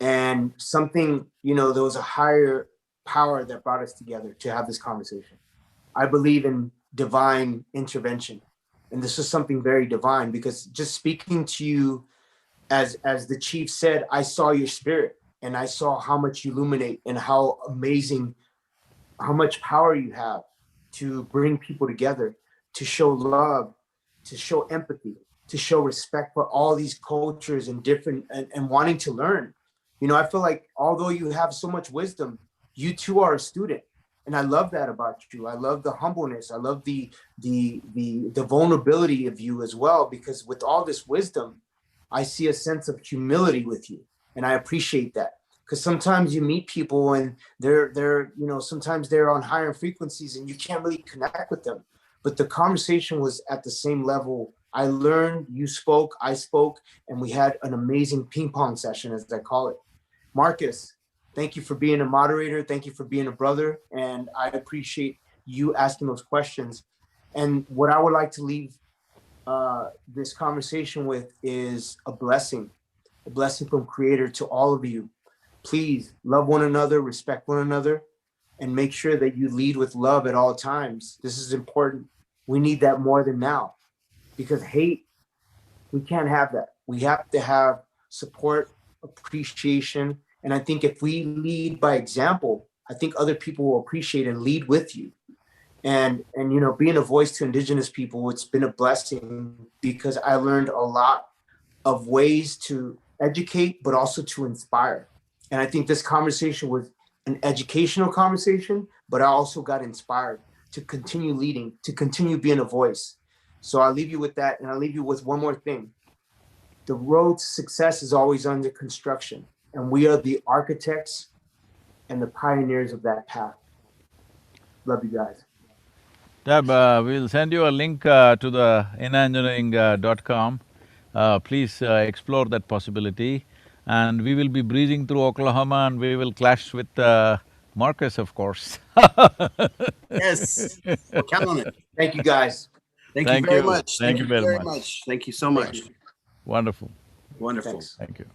and something, there was a higher power that brought us together to have this conversation. I believe in divine intervention, and this is something very divine, because just speaking to you, as the chief said, I saw your spirit and I saw how much you illuminate and how amazing, how much power you have to bring people together, to show love, to show empathy, to show respect for all these cultures and different, and wanting to learn. I feel like although you have so much wisdom, you too are a student. And I love that about you. I love the humbleness. I love the vulnerability of you as well, because with all this wisdom, I see a sense of humility with you. And I appreciate that. Because sometimes you meet people and they're sometimes they're on higher frequencies and you can't really connect with them. But the conversation was at the same level. I learned, you spoke, I spoke, and we had an amazing ping pong session, as I call it. Marcus, thank you for being a moderator. Thank you for being a brother. And I appreciate you asking those questions. And what I would like to leave this conversation with is a blessing from Creator to all of you. Please love one another, respect one another, and make sure that you lead with love at all times. This is important. We need that more than now, because hate, we can't have that. We have to have support, appreciation. And I think if we lead by example, I think other people will appreciate and lead with you. And being a voice to Indigenous people, it's been a blessing, because I learned a lot of ways to educate, but also to inspire. And I think this conversation was an educational conversation, but I also got inspired to continue leading, to continue being a voice. So I'll leave you with that. And I'll leave you with one more thing. The road to success is always under construction, and we are the architects and the pioneers of that path. Love you guys. Tab, we'll send you a link to the inengineering.com. Please explore that possibility. And we will be breezing through Oklahoma and we will clash with Marcus, of course. Yes, well, count on it. Thank you, guys. Thank you very much. Thank you very much. Thank you so much. Wonderful. Wonderful. Thanks. Thank you.